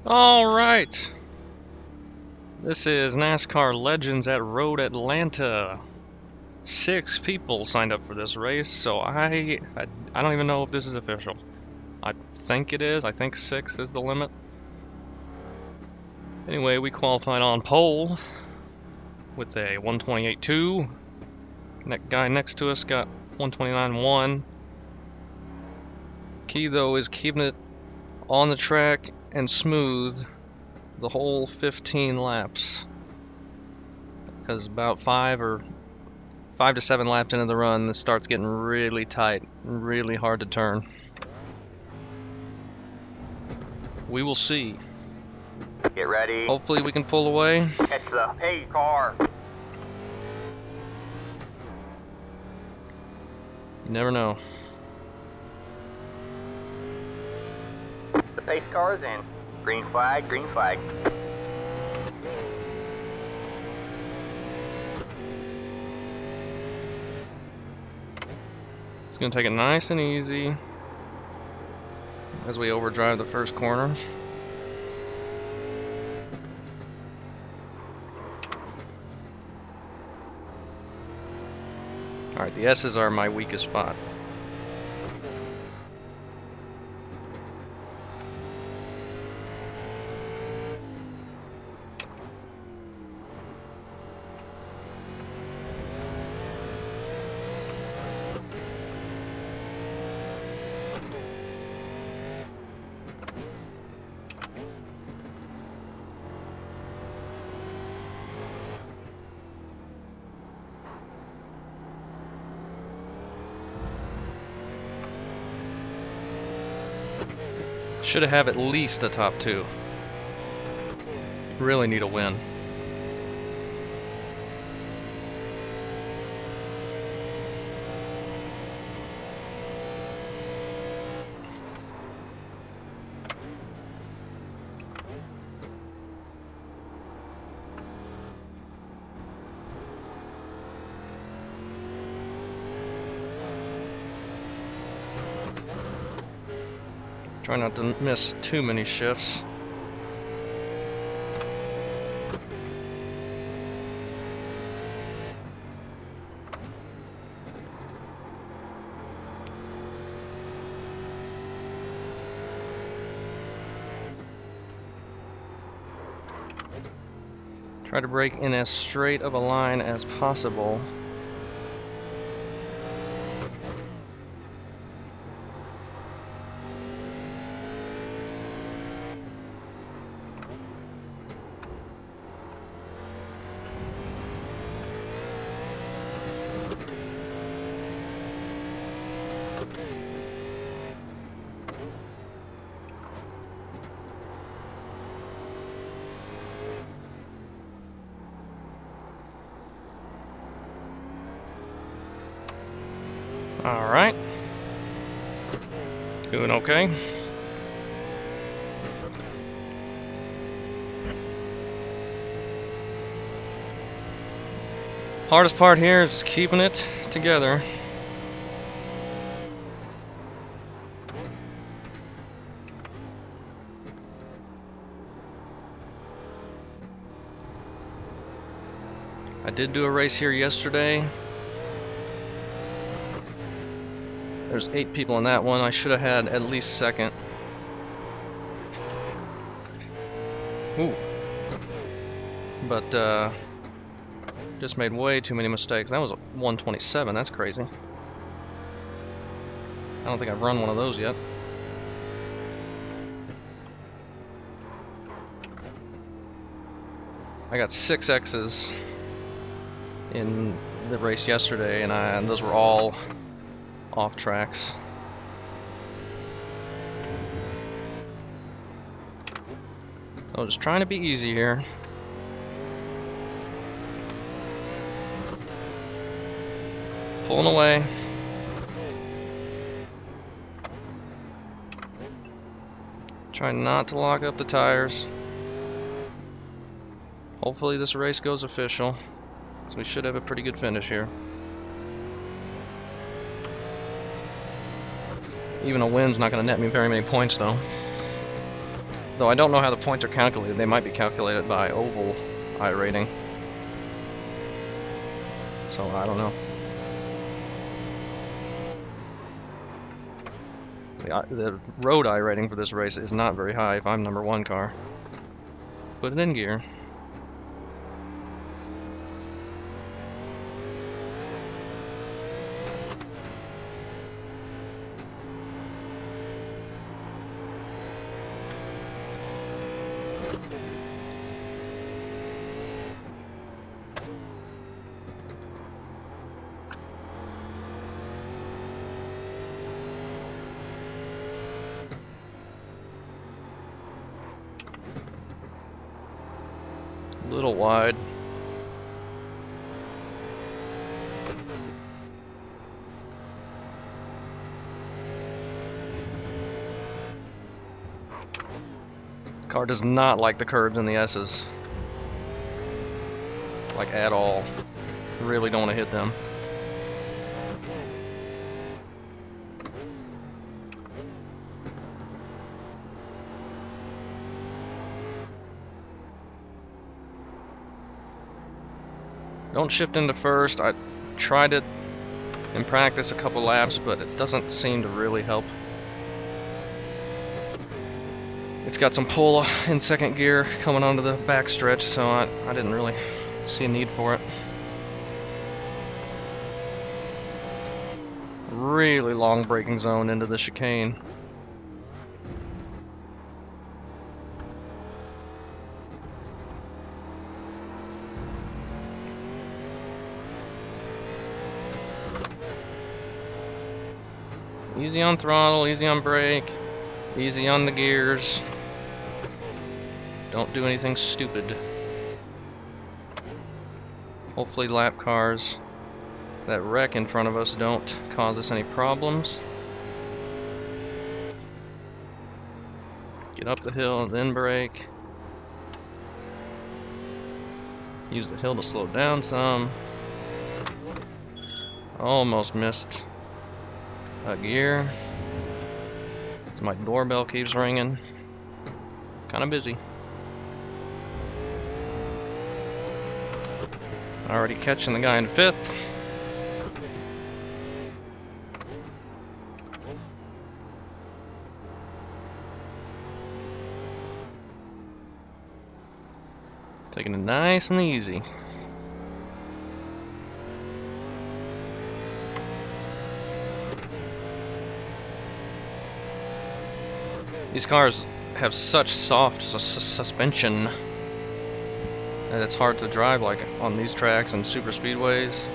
Alright, this is NASCAR Legends at Road Atlanta. 6 people signed up for this race, so I don't even know if this is official. I think it is. I think 6 is the limit. Anyway, we qualified on pole with a 128.2. Guy next to us got 129.1. Key though is keeping it on the track and smooth the whole 15 laps, because about 5 to 7 laps into the run, this starts getting really tight, really hard to turn. We will see. Get ready. Hopefully we can pull away. Catch the pace car. You never know. The pace car is in. Green flag, green flag. It's going to take it nice and easy as we overdrive the first corner. Alright, the S's are my weakest spot. Should have at least a top 2. Really need a win. Try not to miss too many shifts. Try to break in as straight of a line as possible. Alright. Doing okay. Hardest part here is just keeping it together. I did do a race here yesterday. There's 8 people in that one. I should have had at least second. Ooh. But just made way too many mistakes. That was a 127. That's crazy. I don't think I've run one of those yet. I got 6 X's in the race yesterday, and those were all off tracks. So just trying to be easy here. Pulling away. Trying not to lock up the tires. Hopefully this race goes official, so we should have a pretty good finish here. Even a win's not going to net me very many points, though. Though I don't know how the points are calculated. They might be calculated by oval iRating. So I don't know. The road iRating for this race is not very high if I'm number 1 car. Put it in gear. A little wide. Car does not like the curves and the S's. Like at all. Really don't want to hit them. Don't shift into first. I tried it in practice a couple laps, but it doesn't seem to really help. It's got some pull in second gear coming onto the back stretch, so I didn't really see a need for it. Really long braking zone into the chicane. Easy on throttle, easy on brake, easy on the gears. Don't do anything stupid. Hopefully lap cars that wreck in front of us don't cause us any problems. Get up the hill, then brake. Use the hill to slow down some. Almost missed a gear. My doorbell keeps ringing. Kind of busy. Already catching the guy in 5th. Taking it nice and easy. These cars have such soft suspension that it's hard to drive like on these tracks and super speedways.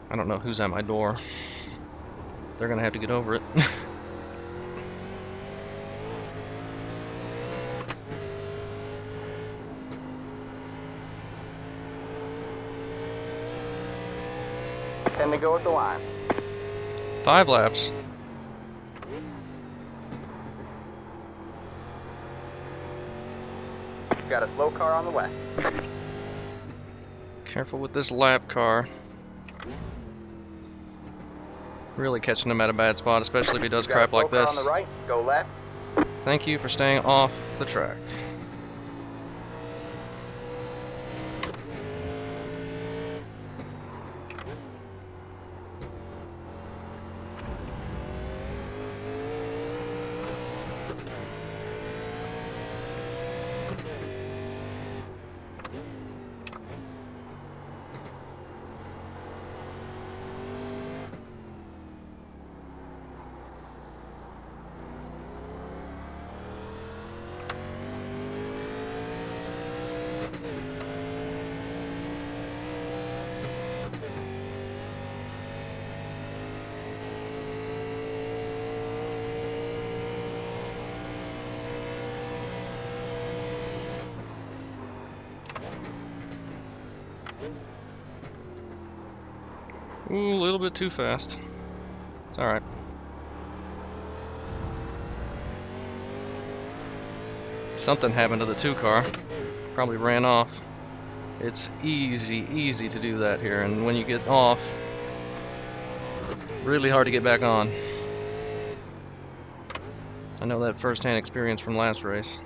I don't know who's at my door. They're gonna have to get over it. Tend to go at the line. 5 laps. Got a slow car on the way. Careful with this lap car. Really catching him at a bad spot, especially if he does crap like this. On the right, go left. Thank you for staying off the track. Ooh, a little bit too fast. It's alright. Something happened to the 2 car. Probably ran off. It's easy to do that here, and when you get off, Really hard to get back on. I know that first-hand experience from last race.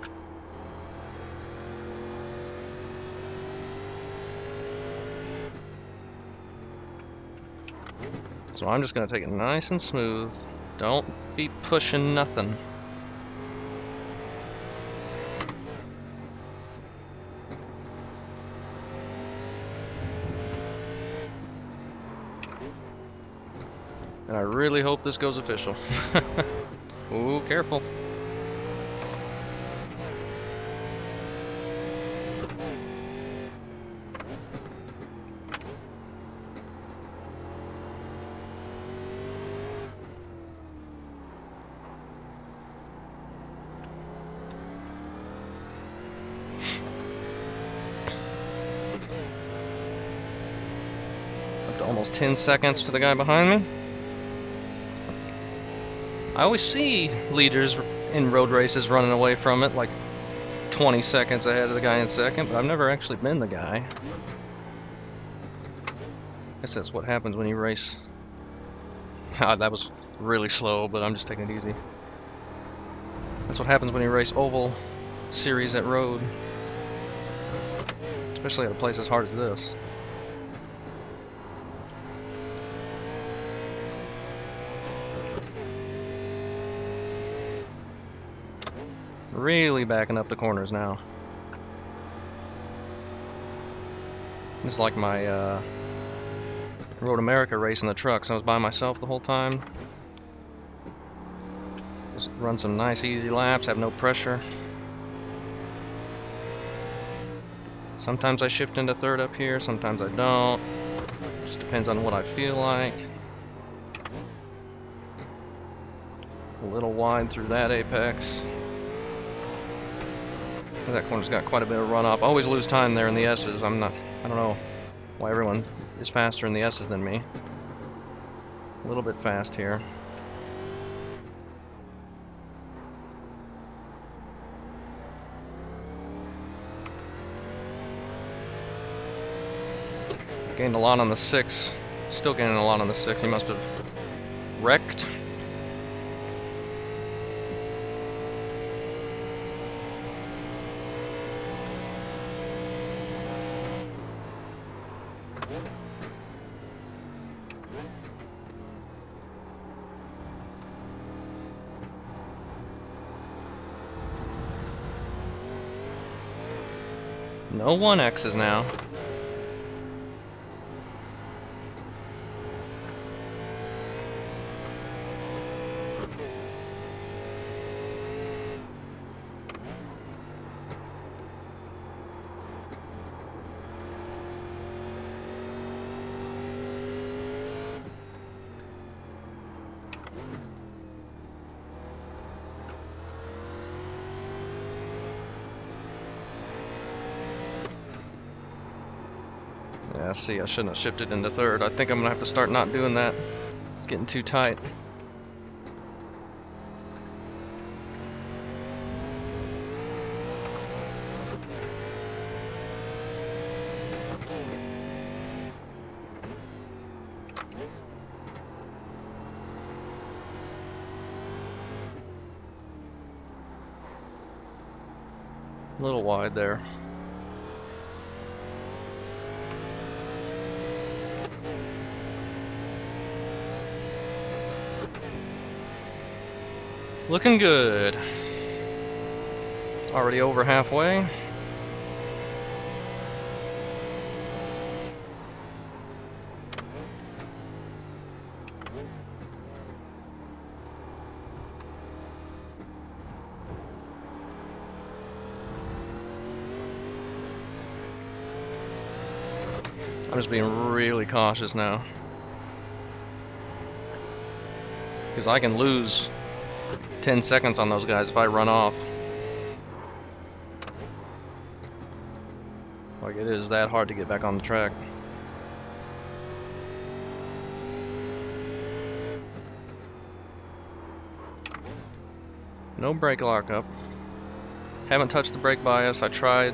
So I'm just going to take it nice and smooth. Don't be pushing nothing. And I really hope this goes official. Ooh, careful. Up to almost 10 seconds to the guy behind me. I always see leaders in road races running away from it like 20 seconds ahead of the guy in second, but I've never actually been the guy. I guess that's what happens when you race. That was really slow, but I'm just taking it easy. That's what happens when you race oval series at road. Especially at a place as hard as this. Really backing up the corners now. This is like my Road America race in the trucks. I was by myself the whole time. Just run some nice easy laps, have no pressure. Sometimes I shift into third up here, sometimes I don't. Just depends on what I feel like. A little wide through that apex. That corner's got quite a bit of runoff. I always lose time there in the S's. I don't know why everyone is faster in the S's than me. A little bit fast here. Gained a lot on the 6. Still gaining a lot on the 6. He must have wrecked. No 1X's now. Yeah, see, I shouldn't have shifted into third. I think I'm gonna have to start not doing that. It's getting too tight. A little wide there. Looking good. Already over halfway. I'm just being really cautious now. Because I can lose 10 seconds on those guys if I run off. Like, it is that hard to get back on the track. No brake lockup. Haven't touched the brake bias. I tried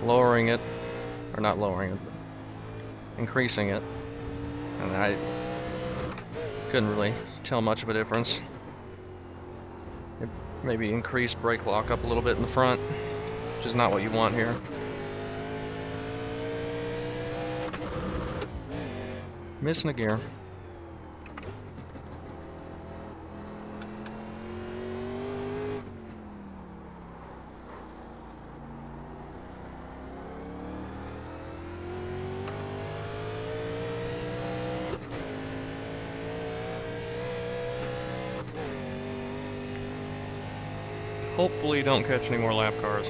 lowering it, or not lowering it, but increasing it. And Couldn't really tell much of a difference. It maybe increased brake lock up a little bit in the front, which is not what you want here. Missing a gear. Hopefully don't catch any more lap cars.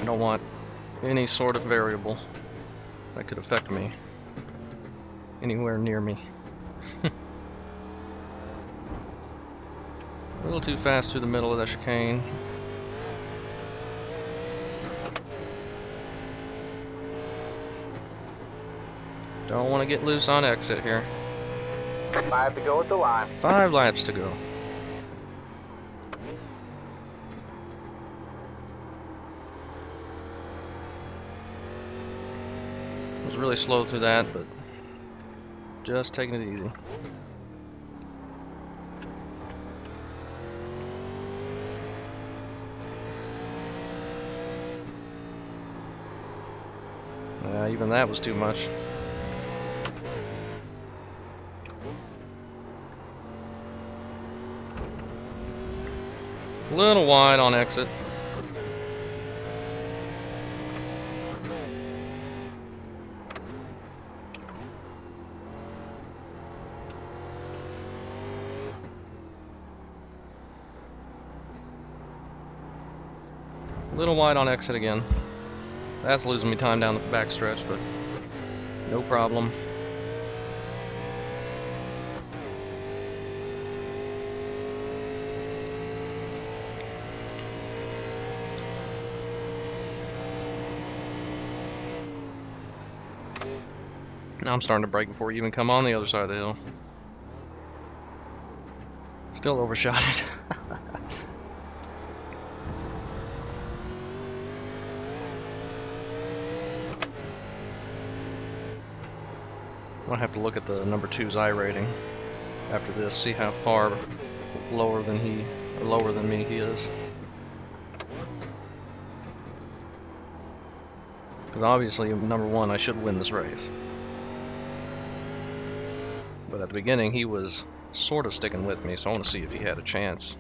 I don't want any sort of variable that could affect me anywhere near me. A little too fast through the middle of the chicane. Don't want to get loose on exit here. 5 to go at the line. 5 laps to go. Was really slow through that, but just taking it easy. Even that was too much. A little wide on exit. A little wide on exit again. That's losing me time down the back stretch, but no problem. Now I'm starting to brake before you even come on the other side of the hill. Still overshot it. I'm gonna have to look at the number 2's iRating after this, see how far lower than me he is. Because obviously, number 1, I should win this race. But at the beginning, he was sort of sticking with me, so I want to see if he had a chance.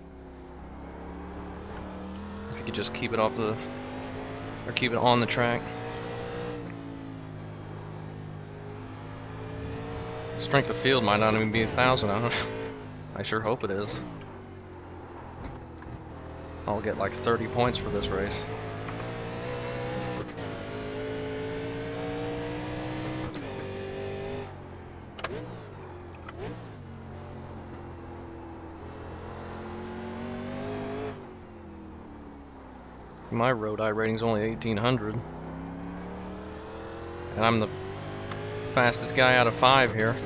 If he could just keep it off the, or keep it on the track. Strength of field might not even be 1,000. I sure hope it is. I'll get like 30 points for this race. My road iRating's only 1,800. And I'm the fastest guy out of 5 here.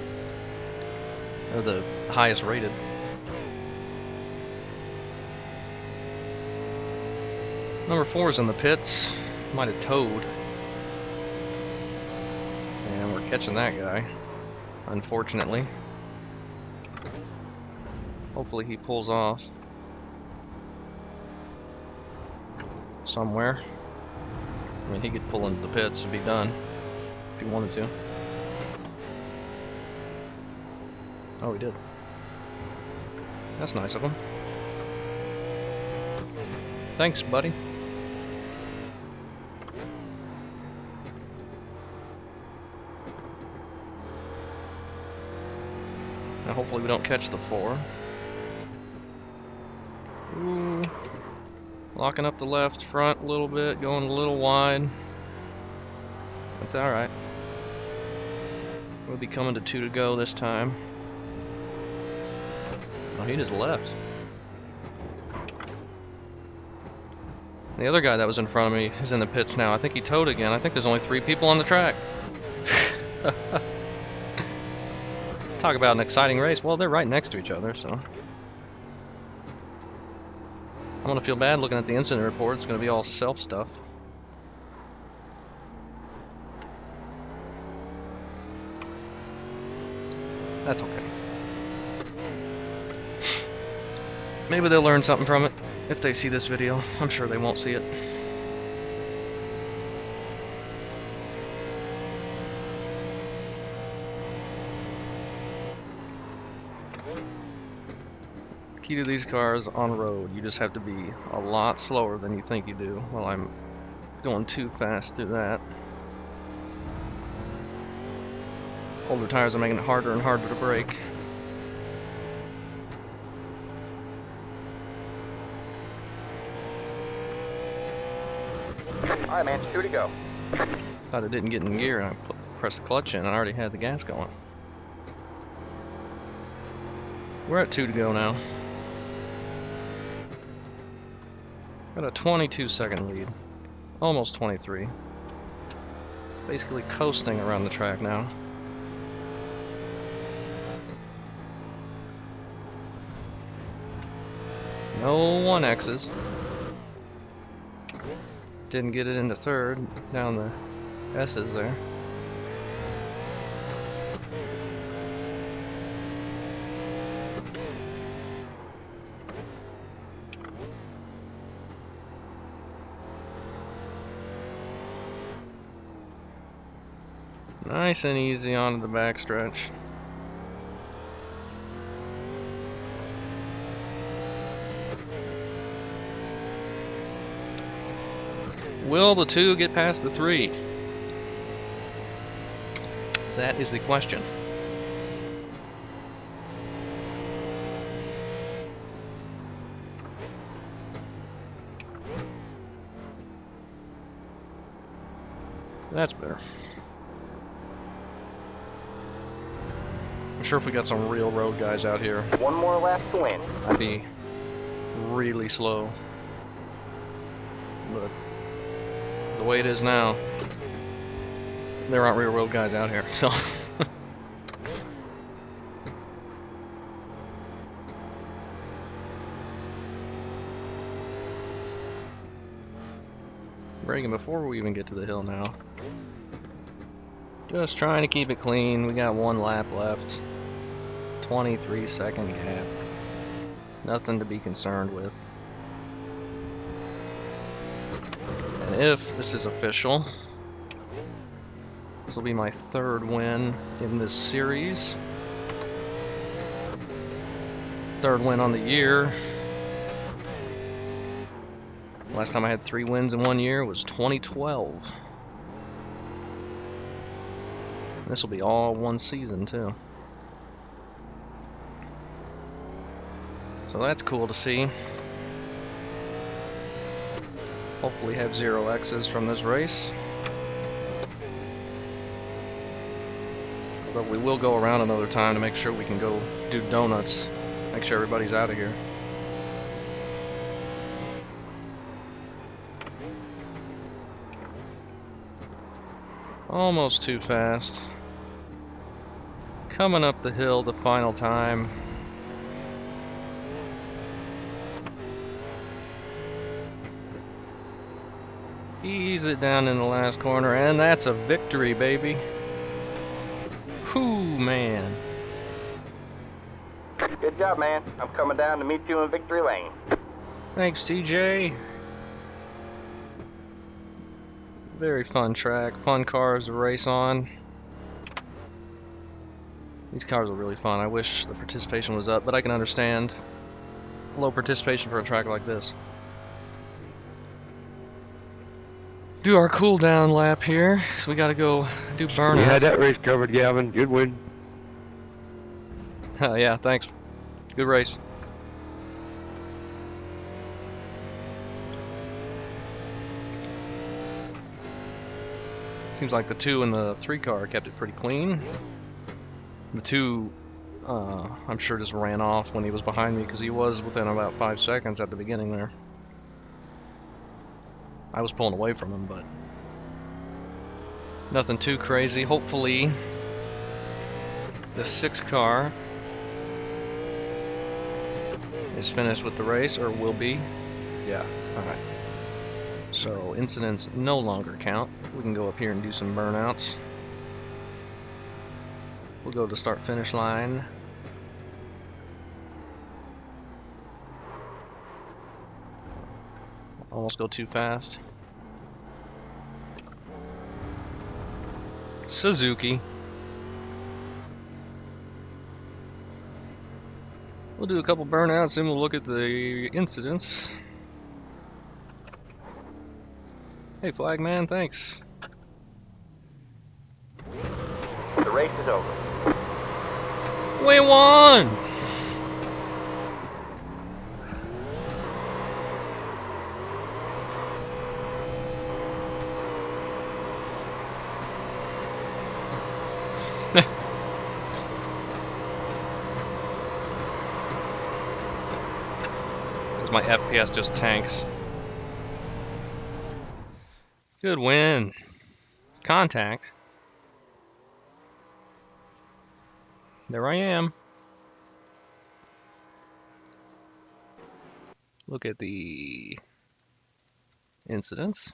Or the highest rated. Number 4's in the pits. Might have towed. And we're catching that guy, unfortunately. Hopefully he pulls off somewhere. I mean, he could pull into the pits and be done if he wanted to. Oh, he did. That's nice of him. Thanks, buddy. Now, hopefully we don't catch the 4. Ooh. Locking up the left front a little bit, going a little wide. That's alright. We'll be coming to 2 to go this time. Oh, he just left. The other guy that was in front of me is in the pits now. I think he towed again. I think there's only 3 people on the track. Talk about an exciting race. Well, they're right next to each other, so. I'm gonna feel bad looking at the incident report. It's gonna be all self stuff. That's okay. Maybe they'll learn something from it if they see this video. I'm sure they won't see it. Key to these cars on road, you just have to be a lot slower than you think you do. Well, I'm going too fast through that. Older tires are making it harder and harder to brake. Alright, man, 2 to go. Thought it didn't get in gear, and I pressed the clutch in, and I already had the gas going. We're at 2 to go now. Got a 22-second lead. Almost 23. Basically coasting around the track now. No 1Xs. Didn't get it into third, down the S's there. Nice and easy onto the backstretch. Will the 2 get past the 3? That is the question. That's better. I'm sure if we got some real road guys out here, 1 more lap to win. I'd be really slow. But the way it is now, there aren't real road guys out here, so. Braking before we even get to the hill now. Just trying to keep it clean. We got 1 lap left. 23-second gap. Nothing to be concerned with. And if this is official, this will be my 3rd win in this series. 3rd win on the year. Last time I had 3 wins in 1 year was 2012. This will be all 1 season too. So that's cool to see. Hopefully have 0 X's from this race. But we will go around another time to make sure we can go do donuts. Make sure everybody's out of here. Almost too fast. Coming up the hill the final time. Ease it down in the last corner, and that's a victory, baby. Whew, man. Good job, man. I'm coming down to meet you in victory lane. Thanks, TJ. Very fun track, fun cars to race on. These cars are really fun. I wish the participation was up, but I can understand low participation for a track like this. Do our cool down lap here, so we gotta go do burnout. You had that race covered, Gavin. Good win. Yeah, thanks. Good race. Seems like the 2 and the 3 car kept it pretty clean. The 2, I'm sure just ran off when he was behind me because he was within about 5 seconds at the beginning there. I was pulling away from him, but nothing too crazy. Hopefully, the 6 car is finished with the race, or will be. Yeah, alright. So, incidents no longer count. We can go up here and do some burnouts. We'll go to start finish line. Almost go too fast. Suzuki. We'll do a couple burnouts, then we'll look at the incidents. Hey, Flagman, thanks. The race is over. We won! As my FPS just tanks. Good win. Contact. There I am. Look at the incidents.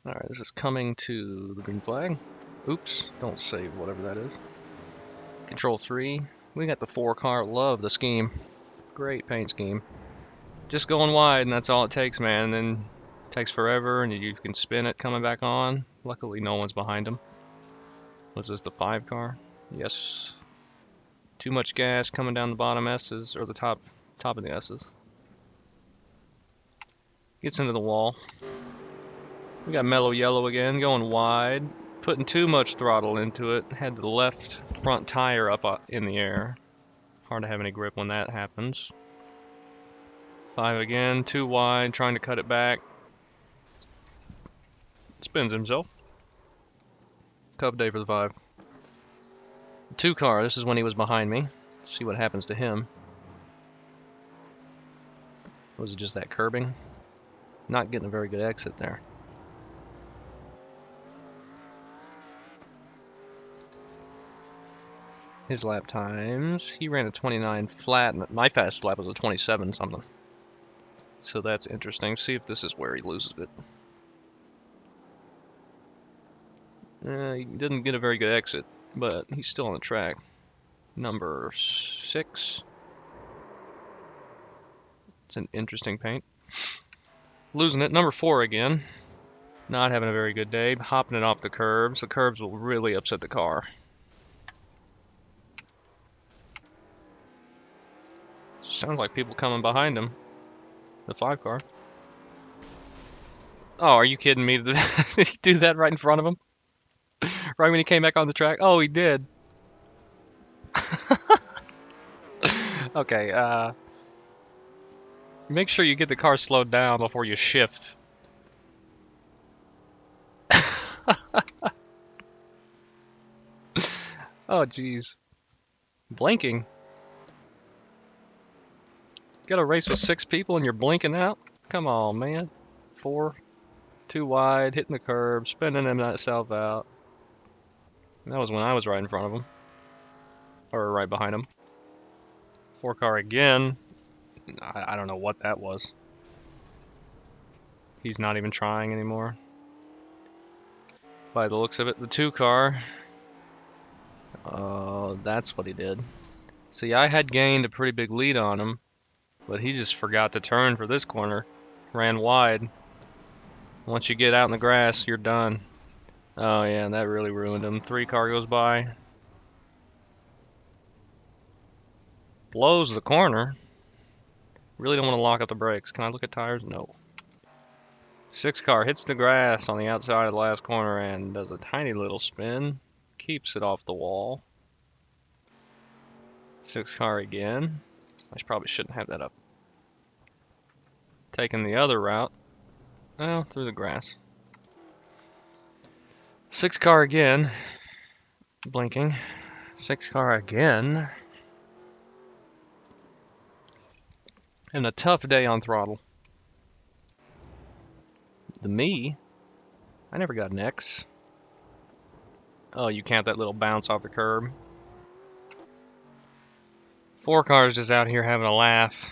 Alright, this is coming to the green flag. Oops, don't save whatever that is. Control 3. We got the 4-car. Love the scheme. Great paint scheme. Just going wide, and that's all it takes, man. And then it takes forever, and you can spin it coming back on. Luckily, no one's behind him. Was this the 5-car? Yes. Too much gas coming down the bottom S's, or the top of the S's. Gets into the wall. We got mellow yellow again, going wide. Putting too much throttle into it. Had the left front tire up in the air. Hard to have any grip when that happens. 5 again, too wide, trying to cut it back. Spins himself. Tough day for the 5. 2-car, this is when he was behind me. Let's see what happens to him. Was it just that curbing? Not getting a very good exit there. His lap times, he ran a 29 flat, and my fastest lap was a 27 something. So that's interesting. See if this is where he loses it. He didn't get a very good exit, but he's still on the track. Number 6. It's an interesting paint. Losing it. Number 4 again. Not having a very good day. Hopping it off the curbs. The curbs will really upset the car. Sounds like people coming behind him. The 5-car. Oh, are you kidding me? Did he do that right in front of him? Right when he came back on the track? Oh, he did. Okay, make sure you get the car slowed down before you shift. Oh, jeez. Blinking? Got a race with 6 people and you're blinking out? Come on, man. 4. Too wide, hitting the curb, spinning himself out. That was when I was right in front of him. Or right behind him. 4-car again. I don't know what that was. He's not even trying anymore. By the looks of it, the 2-car. Oh, that's what he did. See, I had gained a pretty big lead on him, but he just forgot to turn for this corner. Ran wide. Once you get out in the grass, you're done. Oh yeah, that really ruined him. 3-car goes by. Blows the corner. Really don't want to lock up the brakes. Can I look at tires? No. 6-car hits the grass on the outside of the last corner and does a tiny little spin. Keeps it off the wall. 6-car again. I probably shouldn't have that up. Taking the other route. Well, through the grass. 6-car again. Blinking. 6-car again. And a tough day on throttle. The me? I never got an X. Oh, you count that little bounce off the curb. 4-car's just out here having a laugh.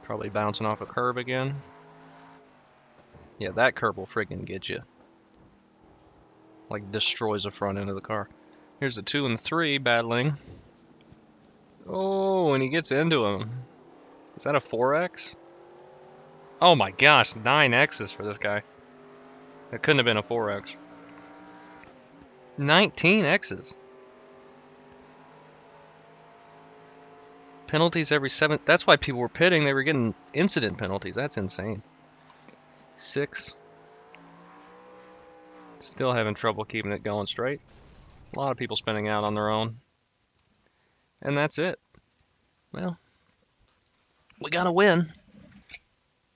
Probably bouncing off a curb again. Yeah, that curb will friggin' get you. Like, destroys the front end of the car. Here's the 2 and 3 battling. Oh, and he gets into him. Is that a 4X? Oh my gosh, 9 X's for this guy. That couldn't have been a 4X. 19 X's. Penalties every 7. That's why people were pitting. They were getting incident penalties. That's insane. 6. Still having trouble keeping it going straight. A lot of people spinning out on their own. And that's it. Well, we got to win.